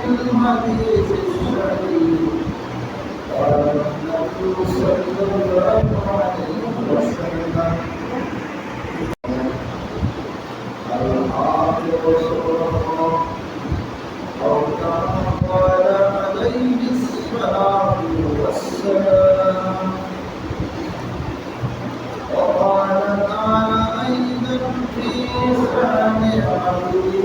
الحديث الشريف قال النبي صلى الله عليه وسلم الحافظ صدق أو كما قال عليه الصلاة والسلام. وقال تعالى أيضا في شأن عبده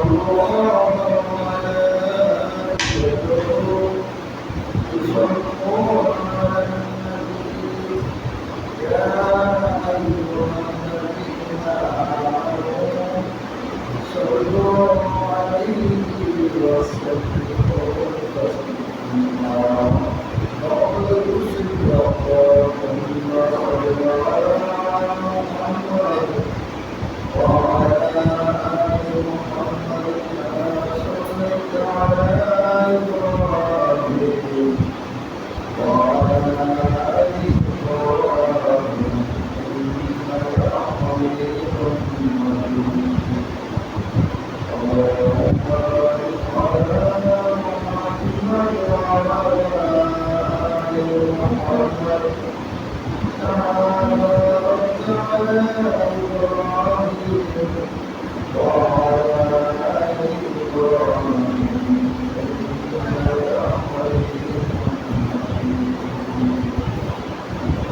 الله وملائكته يصلون على النبي يا أيها الذين آمنوا صلوا عليه وسلموا تسليما. لقد رسل محمد وعلى آل محمد كما صليت على إبراهيم وعلى آل إبراهيم إنك حميد مجيد. اللهم بارك على محمد وعلى آل محمد كما باركت على إبراهيم وعلى آل إبراهيم إنك حميد مجيد.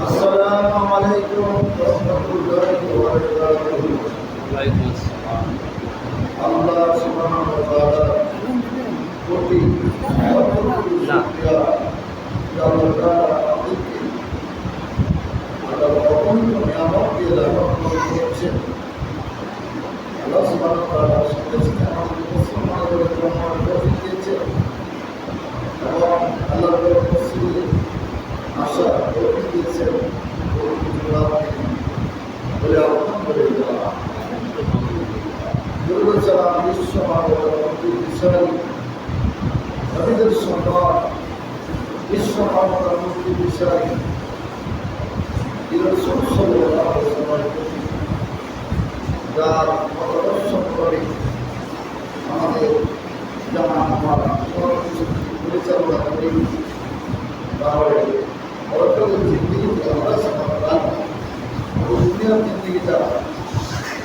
السلام عليكم ورحمة الله وبركاته. وعليكم السلام. আল্লাহ সুবহানাহু ওয়া তাআলা কোটি শুকরিয়া আল্লাহ তাআলা আমাদেরকে আল্লাহর অগণিত নিয়ামত দিয়ে রহমত করেছেন। আল্লাহ সুবহানাহু ওয়া তাআলা সাথে সাথে আমাদের মুসলমানদের জন্মের তৌফিক দিয়েছেন এবং আল্লাহর রাসূলের আশা তৌফিক দিয়েছেন বলে আলহামদুলিল্লাহ। দুর্গচারা বিশ্ব মানবতার বিষয় নবীদের সম্মান বিশ্ব মানবতার মুক্তি বিষয় যার প্রদর্শন করে আমাদের জানা আমার সবকিছু পরিচালনা করি তাহলে বরকতের জিন্দিগি আমরা সমাধান দুনিয়ার জিন্দিগিটা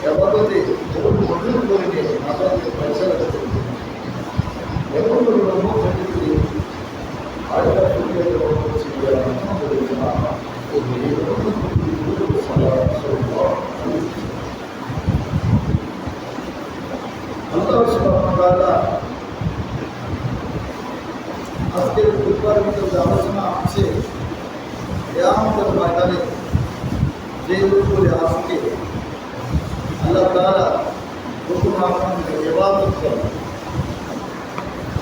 এবাদতে এবং মজুর করে নিয়ে আপনাদের পয়সা রাখতে এবং লোক ক্ষেত্রে আরেকটা সুবিধা গ্রহণ করছি আজকের উৎপাদিত যে আলোচনা আছে আমাদের ময়দানে যে উপরে আজকে আল্লাহ তাআলা হুকুম আমাদের ইবাদত করে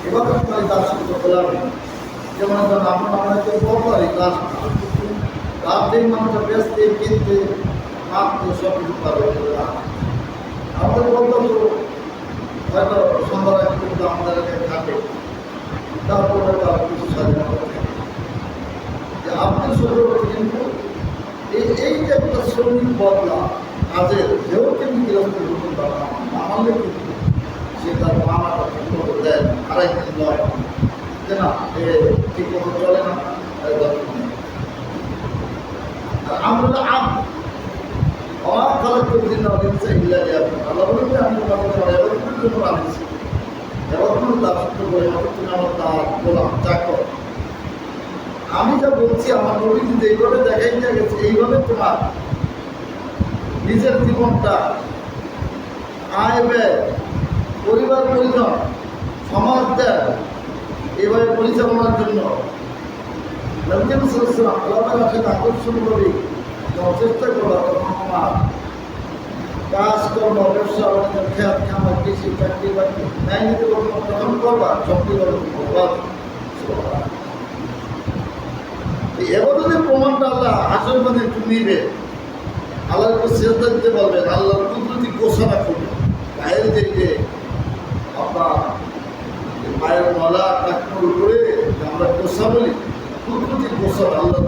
ইবাদত মানে তার সাথে গোলামি যেমন আমরা আমাদের বড় কাজ তার যে মানুষটা বেসতে কিনতে মাপতে সব কিছু পাবে আমাদের বলতো হয়তো সন্ধ্যায় কিন্তু আমাদের এখানে থাকে তারপরে তার কিছু স্বাধীনতা থাকে যে আপনি শুরু কিন্তু এই যে একটা শ্রমিক বদলা কাজের যেও কিন্তু কিরকম রকম আমাদের কিন্তু সে তার মামাটা ঠিক মতো দেয় আরেকদিন নয় যে না এ ঠিক মতো চলে না আর আমরা অবাক খারাপ করে দিন আল্লাহ বলেন যে আমি তোমাদের এবার জন্য আনিছি এবার কোনো দাসত্ব করে তুমি আমার তার গোলাম চাকর। আমি যা বলছি আমার নবীজি যেইভাবে দেখাই দিয়ে গেছে এইভাবে তোমার নিজের জীবনটা আয় ব্যয় পরিবার পরিজন সমাজ দেয় এভাবে পরিচালনার জন্য আল্লাহর সাথে আকর্ষণ করে চেষ্টা করবা তখন তোমার কাজকর্ম ব্যবসা বাণিজ্য খেয়াল খামার কৃষি চাকরি বাকরি ন্যায় নীতি তখন করবা চাকরি করবা। এবার যদি প্রমাণটা আল্লাহ আসল মানে একটু নিবে আল্লাহর উপর শ্রদ্ধা দিতে পারবেন আল্লাহর কুদরতি ঘোষণা করবেন বাইরে থেকে আপনার মায়ের মালা টাকুর করে আমরা গোসা বলি কুদরতি গোসা আল্লাহ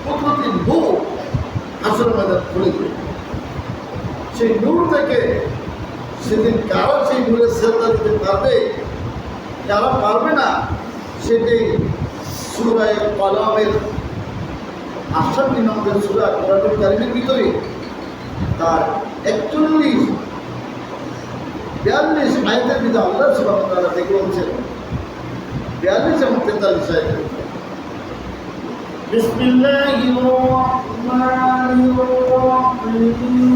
কুদরতি নূর আসল ময়দান খুলে দেবে সেই নূর থেকে সেদিন কারা সেই ভুলে শ্রদ্ধা দিতে পারবে, কারা পারবে না, সেটাই সূরা কলমের 68 নম্বর সূরা কোরআনুল কারীমের ভিতরে তার 41-42 আয়াতের ভিতরে আল্লাহ সুবহানাহু ওয়া তাআলা থেকে বলছেন, 42 এবং 43 আয়াত। বিসমিল্লাহির রহমানির রহিম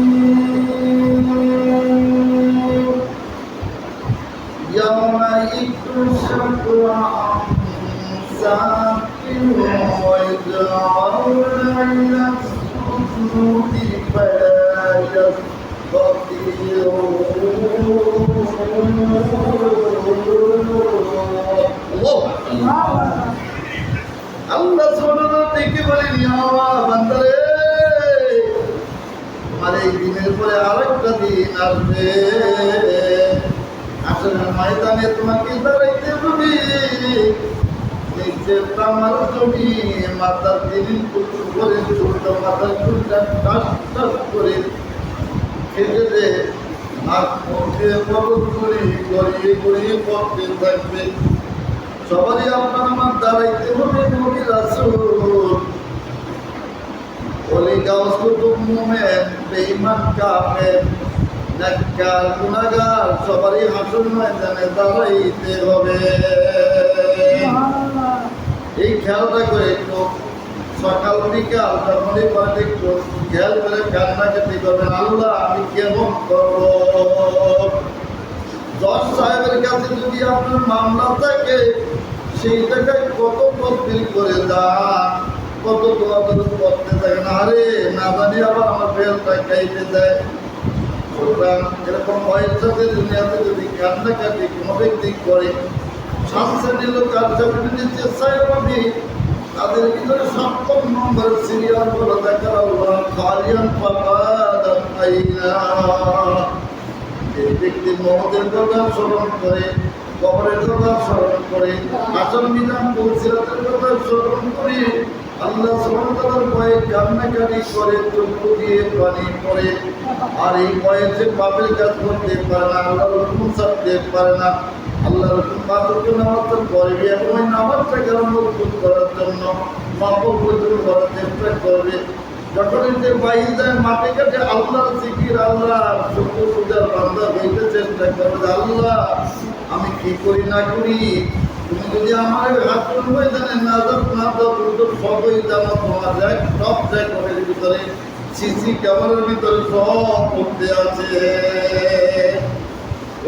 ইয়াওমা ইকশাফা সাকিন ওয়া ইয়াদউনা ইলা সুজুদি ফালা আল্লাহ সুবহানাহু দেখে বলেন, বান্দারে, তোমার এই দিনের পরে আরেকটা দিন আসবে, আসলে ময়দানে তোমাকে দাঁড়াইতে হবে, নিচের তামার জমি মাথার দিন করে ছোট মাথার চুলটা টাস টাস করে খেতে দে, নাক মুখে বরফ করে গড়িয়ে গড়িয়ে পড়তে থাকবে। সবারই আপনার আমার দাঁড়াইতে হবে, নবী রাসূল ওলি গাউস কুতুব মুমিন বেঈমান কাফের নেককার গুনাহগার সবারই হাসর ময়দানে দাঁড়াইতে হবে। এই খেয়ালটা করে একটু সকাল বিকাল যখনই পারে একটু খেয়াল করে কান্নাকাটি করবেন, আল্লাহ আমি কেমন করব। জজ সাহেবের কাছে যদি আপনার মামলা থাকে, সেই জায়গায় কত তদবির করে দান, কত দোয়া করতে থাকে না, আরে না জানি আবার আমার বেলটা খাইতে দেয়। সুতরাং এরকম বয়সে দুনিয়াতে যদি কান্নাকাটি কোনো ব্যক্তি করে, শ্রেণীর লোক কার্যাবলী নিচ্ছে সাহেবাবি, তাদের ভিতরে 7 নম্বর সিরিয়াল বলে দেখা আল্লাহ খালিয়ান ফাকাদান আইনা। এই ব্যক্তি মহতের কথা স্মরণ করে, কবরের কথা স্মরণ করে, আসল বিধান পৌঁছিরাতের কথা স্মরণ করে, আল্লাহ সুবহানাহু ওয়া তাআলার ভয়ে কান্নাকাটি করে, চক্ষু দিয়ে পানি পড়ে, আর এই বয়সে পাপের কাজ করতে পারে না, আল্লাহর হুকুম ছাড়তে পারে না, আল্লাহর হুকুম পালন নামাজ পড়বে এবং ওই নামাজটাকে মজবুত করার জন্য মহব্বত করার চেষ্টা করবে। যখন যে বাইরে যায় মাঠে কাটে আল্লাহর জিকির, আল্লাহ শুকর পূজার বান্দা হইতে চেষ্টা করবে, আল্লাহ আমি কি করি না করি, তুমি যদি আমার হাসন ময়দানে না দাও সবই জানো, তোমার দেখ সব দেখ ঘরের ভিতরে সিসি ক্যামেরার ভিতরে সব করতে আছে।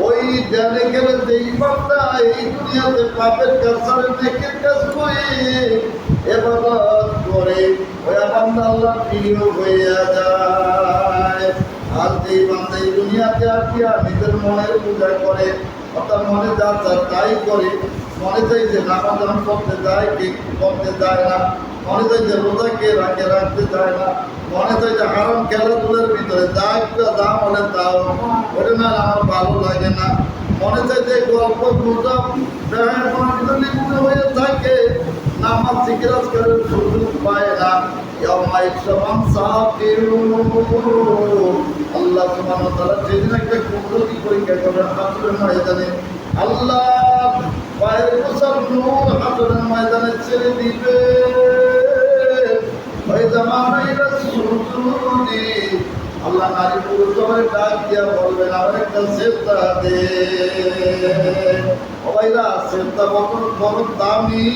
ওই জানে গেলে যেই বান্দা এই দুনিয়াতে পাপের কাজ ছাড়ে নেকের কাজ করে ইবাদত করে, ওই বান্দা আল্লাহ প্রিয় হইয়া যায়। আর যেই বান্দা এই দুনিয়াতে আসিয়া নিজের মনের পূজা করে, অর্থাৎ মনে যা চায় তাই করে, মনে চাই যে নামাজ যখন করতে যায় কে করতে যায় না, মনে চাই যে রোজা কে রাখে রাখতে যায় না, মনে চাই যে হারাম খেলাধুলার ভিতরে যা একটা দাম হলে তাও ওটা না আমার ভালো লাগে না, মনে চাই যে গল্প গুজব ব্যবহার ভিতরে লিপ্ত হয়ে থাকে, নামাজ জিকিরাজ করে সুযোগ পায় না। আল্লাহ সুবহানাহু ওয়া তাআলা যেদিন একটা কুদরতি পরীক্ষা করবেন হাসরের ময়দানে, আল্লাহ পায়ের গোসার নূর হাসরের ময়দানে ছেড়ে দিবে। ওই জামানাইরা সুজুদি, আল্লাহ নারী পুরুষ সবাই ডাক দিয়া বলবেন আমার একটা সেজদা দে। ও ভাইরা, সেজদা বড় দামি,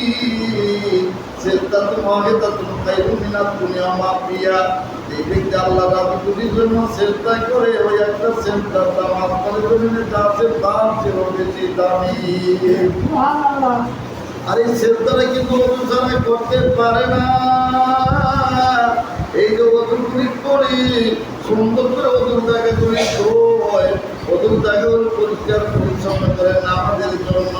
সেজদা তো মহেদা তুমি খাইরুম মিনাত দুনিয়া মা ফিহা। এই ব্যক্তি আল্লাহ রাব্বুল খুশির জন্য সেজদা করে, ওই একটা সেজদার দাম আসমানের জমিনে যা আছে তার চেয়েও বেশি দামি। আর এই সেজদাটা কিন্তু ওযু ছাড়া করতে পারে না। এই যে ওযুগুলি করি, সুন্দর করে ওযুর জায়গাগুলি ধোয়, ওযুর জায়গাগুলো পরিষ্কার পরিচ্ছন্ন করে নামাজের জন্য,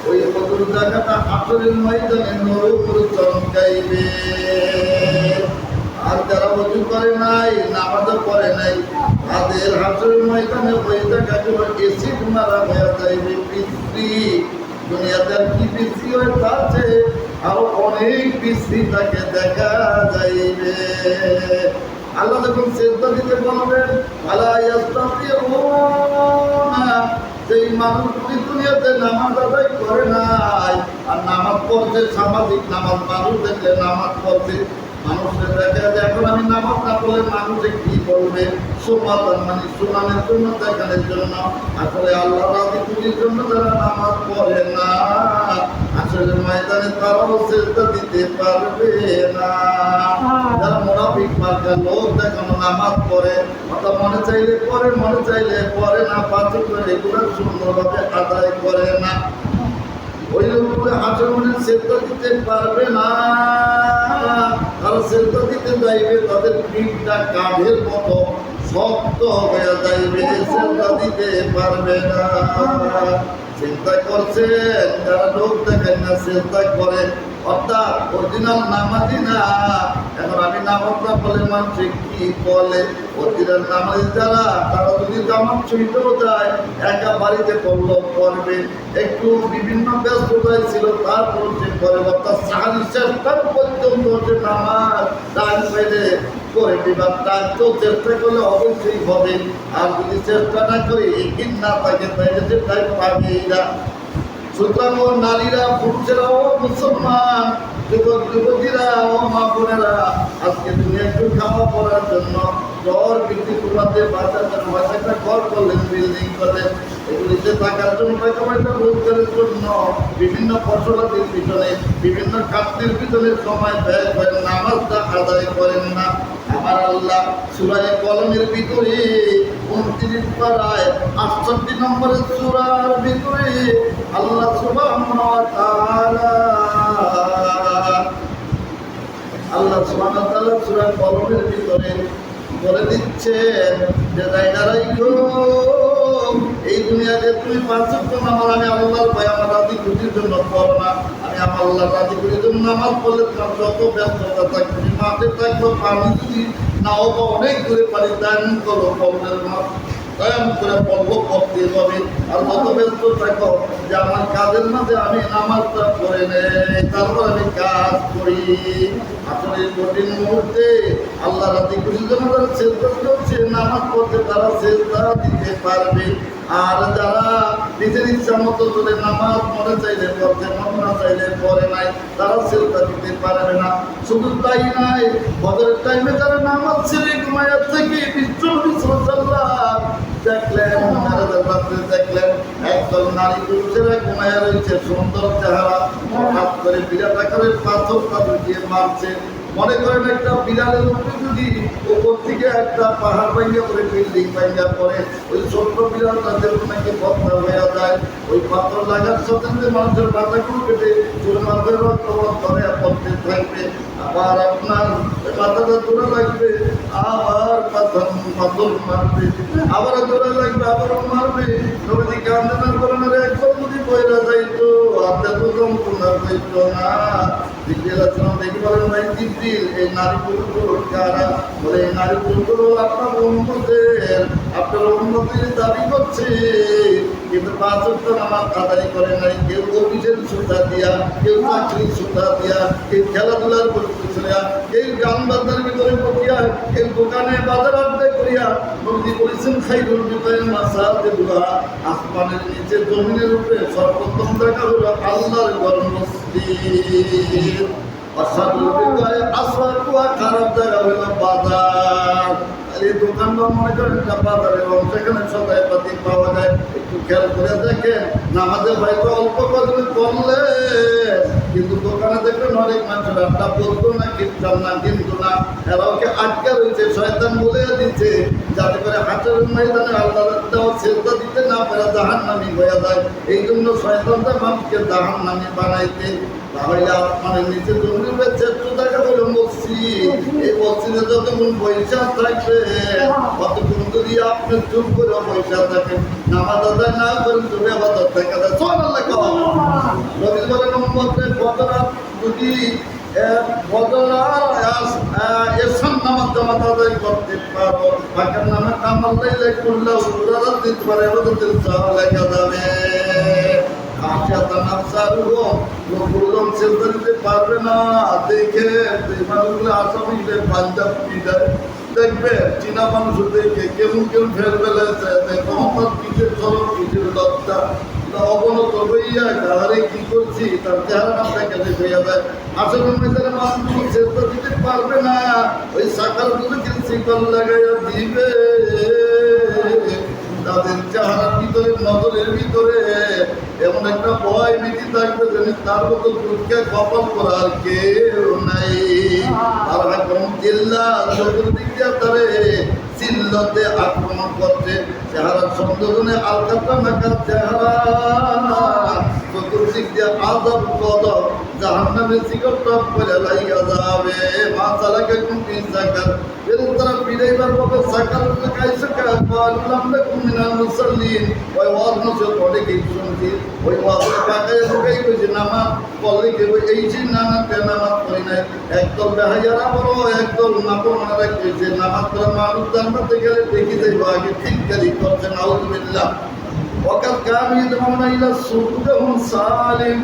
ওই ওযুর জায়গাটা হাসরের ময়দানে নূর চমকাইবে। আর যারা ওযু করে নাই, নামাজও করে নাই, তাদের হাসরের ময়দানে ওই জায়গাগুলো এসিড মারা হয়ে যাইবে, পৃথিবী দুনিয়াতে আর কি বৃষ্টি হয়ে আছে, আরো অনেক বৃষ্টি তাকে দেখা যাইবে। আল্লাহ যখন সেজদা দিতে বলবেন, আলা ইয়াস্তাতিউনা যেই মানুষগুলি দুনিয়াতে নামাজ আদায় করে নাই আর নামাজ পড়ছে, সামাজিক নামাজ, মানুষ দেখলে নামাজ পড়ছে, মানুষের দেখা যায় এখন আমি নামাজ না পড়লে মানুষে কি বলবে, সমাধান মানে শোনানোর জন্য, দেখানোর জন্য। আসলে আল্লাহ রাজিকুলির জন্য যারা নামাজ পড়ে না, আসলে ময়দানে তারাও চেষ্টা দিতে পারবে না। যারা মুনাফিক মার্কা লোক দেখানো নামাজ পড়ে, অর্থাৎ মনে চাইলে পড়ে, মনে চাইলে পড়ে না, পাঁচ করে এগুলো সুন্দরভাবে আদায় করে না, ওই লোকগুলো আচরণের চেষ্টা দিতে পারবে না। তারা চেষ্টা দিতে যাইবে, তাদের পিঠটা কাঠের মতো শক্ত হয়ে যাইবে, চেষ্টা দিতে পারবে না। চিন্তা করছেন যারা লোক দেখেন না, চেষ্টা করে, অর্থাৎ অরিজিনাল নামাজি না। এখন আমি নামাজ না বলে মানুষ কি বলে, অরিজিনাল নামাজি যারা, তারা যদি জামাত ছুঁইতেও যায়, একা বাড়িতে পড়লেও পড়বে, একটু বিভিন্ন ব্যস্ততায় ছিল তারপর সে করে, অর্থাৎ সাহায্য চেষ্টা পর্যন্ত সে নামাজ টাইম পেলে করে দিবার, টাইমকেও চেষ্টা করলে অবশ্যই হবে। আর যদি চেষ্টা না করে এগিয়ে না থাকে, তাইলে সে টাইম পাবেই না। সুতরাং ও নারীরা, পুরুষেরা, ও মুসলমান যুবক যুবতীরা, ও মা বোনেরা, আজকে তুমি একটু খাওয়া পড়ার জন্য ঘর বিক্রি করতে বাঁচার জন্য হয়তো একটা ঘর করলেন, বিল্ডিং করলেন, এগুলিতে থাকার জন্য টাকা পয়সা রোজগারের জন্য বিভিন্ন ফসলাদির পিছনে, বিভিন্ন খাদ্যের পিছনে সময় ব্যয় করেন, নামাজটা আদায় করেন না। আমার আল্লাহ সূরা কলমের ভিতরে 29 পারায় 68 নম্বরের সূরার ভিতরে আল্লাহ সুবহানাহু ওয়া তাআলা সূরা কলমের ভিতরে বলে দিচ্ছেন যে জায়গারাই এই দুনিয়াতে তুমি 5 ওয়াক্ত নামাজ আমি আল্লাহর ভয়, আমার রাজি খুশির জন্য পড়ো না। আমি আমার আল্লাহর রাজি খুশির জন্য নামাজ পড়লে তোমার যত ব্যস্ততা থাকবে, তুমি মাঠে থাকবো, পানি যদি নাও বা অনেক দূরে পানি দান করো, পড়লের মাঠ দয়াম করে পড়বো, পড়তে হবে। আর যত ব্যস্ত থাকো যে আমার কাজের মাঝে আমি নামাজটা পড়ে নেই, তারপর আমি কাজ করি। আসলে কঠিন মুহূর্তে আল্লাহ রাজি খুশির জন্য তারা চেষ্টা করছে, নামাজ পড়তে তারা চেষ্টা দিতে পারবে। আর যারা নিজের ইচ্ছা মতো চলে নামাজ মনে চাইলে পড়তে, মন না চাইলে পড়ে নাই, তারা চেষ্টা দিতে পারবে না। শুধু তাই নাই, বদরের টাইমে যারা নামাজ ছেড়ে ঘুমাইয়ার থেকে বিশ্বনবী সাল্লাল্লাহু দেখলেন, দেখলেন একদল নারী পুরুষেরা ঘুমাইয়া রয়েছে, সুন্দর চেহারা, হঠাৎ করে বিরাট আকারের পাথর তাদের দিয়ে মারছে। মনে করেন একটা বিড়ালের উপরে যদি উপর থেকে একটা পাহাড় ভাঙ্গা পড়ে, বিল্ডিং ভাঙ্গা পড়ে, ওই ছোট্ট বিড়ালটা যেরকম নাকি পাথর হয়ে যায়, ওই পাথর লাগার সাথে সাথে মানুষের মাথাগুলো কেটে চোর মাথার রক্ত ধরে পড়তে থাকবে। আবার আপনার মাথাটা দৌড়া লাগবে, আবার পাথর মারবে, আবার দৌড়া লাগবে, আবারও মারবে। নবীজি কান্দেন করেন, একবার যদি বইরা যাইতো আপনার তো যন্ত্রণা হইতো না। জিবরিল আসলাম দেখি বলেন, ভাই জিবরিল, এই নারী পুরুষগুলো কারা? বলে এই নারী পুরুষগুলো আপনার উম্মতের, আপনার উম্মতের দাবি করছে, কিন্তু 5 ওয়াক্ত নামাজ আদায় করে নাই। কেউ অফিসের সুতা দিয়া, কেউ চাকরির সুতা দিয়া, কেউ খেলাধুলার পরিচয়, কেউ গান বাজনার ভিতরে পড়িয়া, কেউ দোকানে বাজার আড্ডায় করিয়া। নবীজি বলেছেন, খাইরুল বিদায় মাসাজিদুল্লাহ, আসমানের নিচে জমিনের উপরে সর্বোত্তম জায়গা হলো আল্লাহর ঘর, মসজিদ। অসাধুর বিদায় আসওয়াকুয়া, খারাপ জায়গা হলো বাজার। এই দোকানটা মনে করেন একটা বাজার, এবং সেখানে সদাই পাতি পাওয়া যায়। একটু খেয়াল করে দেখেন, নামাজের হয়তো অল্প কদিন করলে, কিন্তু দোকানে দেখবেন অনেক মানুষের আড্ডা বলতো না, কিনতাম না, কিন্তু না, এরা ওকে আটকা রয়েছে, শয়তান বলে দিচ্ছে, যাতে করে হাটের ময়দানে আল্লাহ সেজদা দিতে না পারে, জাহান্নামী হয়ে যায়। এই জন্য শয়তানটা মানুষকে জাহান্নামী বানাইতে। তাহলে আপনার নিচে জমির চেষ্টা দেখা হলো মসজিদ। এই মসজিদে যতক্ষণ পয়সা থাকবে, ততক্ষণ যদি আপনি চুপ করে পয়সা থাকেন, নামাজ আদায় না করেন, তুমি আবাদত দেখা যায়। সোনাল্লাহ কওয়া নবী বলেন, উম্মতের বদরা যদি এসব নামাজ জামাত আদায় করতে পারো, বাকি নামে কামাল লাইলে করলে উদাহরণ দিতে পারে, ওদের সব লেখা যাবে। পারবে না দেখে মানুষগুলো আসামিদের পাঞ্জাব পিঠায় দেখবেন চীনা মানুষ দেখে কেমন কেমন ফের বেলাতে মোহাম্মদ কিসের চরম কিসের লজ্জা অবনত হইয়া গাহারে কি করছি তার চেহারা মাথা কেটে হইয়া যায়। আসলে ময়দানে মানুষ চেষ্টা দিতে পারবে না, ওই সাকার গুলোকে শিকল লাগাইয়া দিবে। তাদের চেহারার ভিতরে নজরের ভিতরে এমন একটা ভয় ভীতি থাকবে যেন তার মতো দুঃখে কপাল করার কেউ নাই। আর এখন জেল্লা চতুর্দিক দিয়ে তারে চিল্লতে আক্রমণ করছে, চেহারা সংযোজনে আলকাতা নাকার চেহারা, চতুর্দিক দিয়ে আজাব গজব জাহান্নামের শিকল টপ করে লাইয়া যাবে। মা চালাকে কুমতি সাকার তারা পিড়াইবার পথে সাকার কাইছে কালাম না কুমিনাল মুসাল্লিন। ওই ওয়াজ নসর পড়ে কি শুনছি, ওই ওয়াজের কাকায় লোকাই কইছে নামাজ পড়লে কে এই যে নামাজ পড়ি নাই। একদল বেহাইয়ারা বড়, একদল নাপমারা কইছে নামাজ পড়া মানুষ জান্নাতে গেলে দেখি যাইব আগে ঠিক গালি করছে। নাউযুবিল্লাহ। ওয়াকাদ কানু ইয়াদউনা ইলা সুবুহুম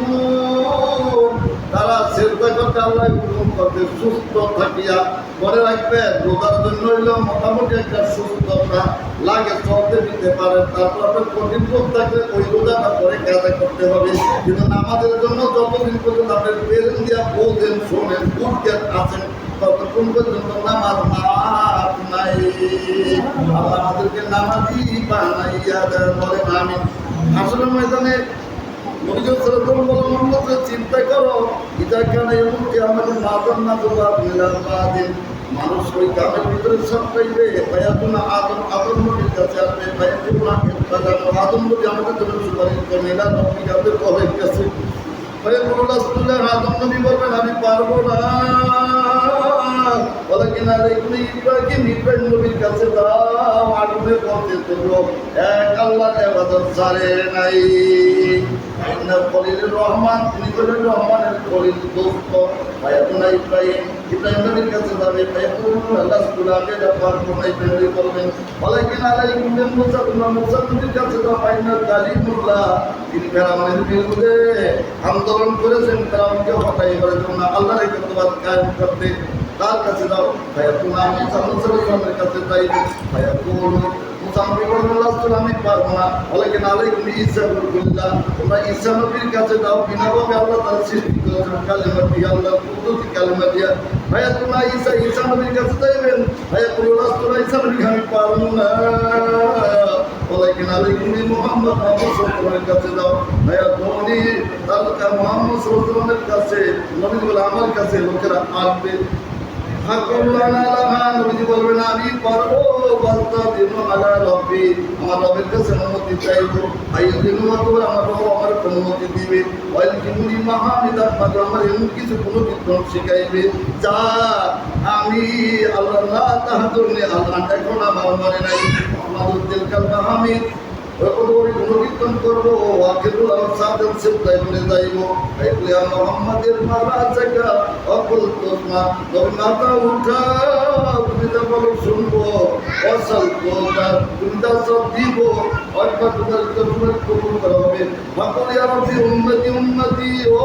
সালিমুন। তারা সেজদা করতে আল্লাহ হুকুম করতে সুস্থ থাকিয়া। মনে রাখবেন রোজার জন্য হইল মোটামুটি একটা সুস্থতা লাগে, চলতে দিতে পারেন। তারপর আপনার কঠিন রোগ থাকলে ওই রোজাটা পরে কাজে করতে হবে। কিন্তু নামাজের জন্য যতদিন পর্যন্ত আপনার পেরেন দিয়া বোঝেন শোনেন বুঝতেন আছেন ততক্ষণ পর্যন্ত নামাজ মাপ নাই। আল্লাহ আমাদেরকে নামাজি বানাইয়া দেন, বলেন আমিন। আসলে ময়দানে চিন্তা করো এটা কেন এমনকি আমাদের মাতার না তোলা দিন মানুষ ওই গ্রামের ভিতরে সব পাইবে। আদম আদম নবীর কাছে আসবে, আদম নবী আমাদের জন্য সুপারিশ করবে, এরা নবী আমাদের কবের কাছে আদম নবী বলবেন আমি পারবো না, বলে কিনা ইব্রাহিম নবীর কাছে দাও, আগুনে পৌঁছে তুলো, এক আল্লাহর ইবাদত ছাড়ে নাই। খলিলুর রহমান তিনি বলেন রহমানের খলিল দোস্ত ভাইয়াতুনা ইব্রাহিম নবীর কাছে যাবে, আল্লাহ সুলাকে পারবো না ইব্রাহিম বলবেন। বলে কিনা মুসা নবীর কাছে দাও, ফাইনাল কালিমুল্লাহ তিনি ফেরাউনের বিরুদ্ধে আন্দোলন করেছেন, ফেরাউনকে হটাইবার জন্য আল্লাহর ইবাদত কায়েম করতে। তার কাছে দাও ভাইয়াতুনা মুসার কাছে যাইবে, আমি পারবো না। বলে কিনা ঈসা বলুল্লাহ তোমরা ঈসা নবীর কাছে দাও, বিনাভাবে আল্লাহ তার সৃষ্টি করেছেন কালেমা দিয়ে, আল্লাহ কুদরতি কালেমা দিয়া। ভাইয়া তোমরা ঈসা নবীর কাছে যাইবেন, ভাইয়া তোমরা ঈসা নবীকে আমি পারবো না। বলে কিনা মোহাম্মদ সাল্লাল্লাহু কাছে দাও, ভাইয়া তুমি তার মোহাম্মদ সাল্লাল্লাহু কাছে নবী বলে আমার কাছে লোকেরা আসবে। বলবেন আমি পারবো, আমার রবের কাছে অনুমতি চাইবো, আমার অনুমতি দিবে। আমার এমন কিছু কোনো বিক্রম শিখাইবে যা আমি আল্লাহ আল্লাহ এখন আমার মনে নাই। আমাদের দিলকাল মাহমিদ গুণকীর্তন করবো, মোহাম্মদের মালা জায়গা অকল তোমা মাথা উঠা তুমি তা বলো শুনবো, অসল তুমি তা সব দিব, অর্থাৎ তোমার কবুল করা হবে। সকলে আমার উন্নতি উন্নতি ও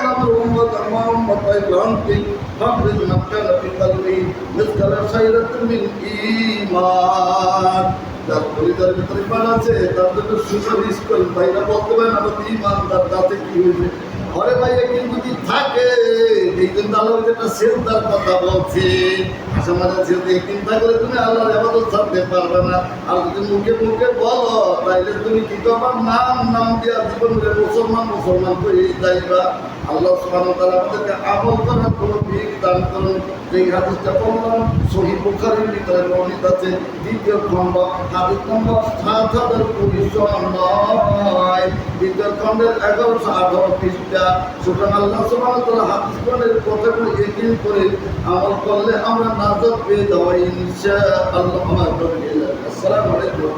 আমার উন্মত আমার উন্মত ভ্রান্তি ফাকরিজ মাক্কানা ফি কলবি মিসকালা শাইরাতুন মিন ঈমান। যার পরিবারের ভিতরে ইমান আছে তার জন্য সুপারিশ করেন, ভাইরা বলতে পারেন আমাদের ইমানদার তাতে কি হয়েছে। ঘরে বাইরে কিন্তু যদি থাকে এই জন্য আল্লাহ যেটা সেজদার কথা বলছে, সমাজে সেজদা চিন্তা করে তুমি আল্লাহর ইবাদত ছাড়তে পারবে না। আর যদি মুখে মুখে বলো তাইলে তুমি কি তোমার নাম দিয়া জীবনে মুসলমান করে যাইবা। আল্লাহ সুবহানাহু ওয়া তাআলা আমাদেরকে আমল করার তৌফিক দান করুন। এই হাদিসটা বললাম সহিহ বুখারীর ভিতরে বর্ণিত আছে, দ্বিতীয় খণ্ড হাদিস নম্বর ৭,২৯৯, দ্বিতীয় খণ্ডের ১১১৮ পৃষ্ঠা। সুতরাং আল্লাহ সুবহানাহু ওয়া তাআলা হাদিস কোরআনের কথাগুলো ইয়াকিন করে আমল করলে আমরা নাজাত পেয়ে যাবো ইনশাআল্লাহ। আসসালামু আলাইকুম।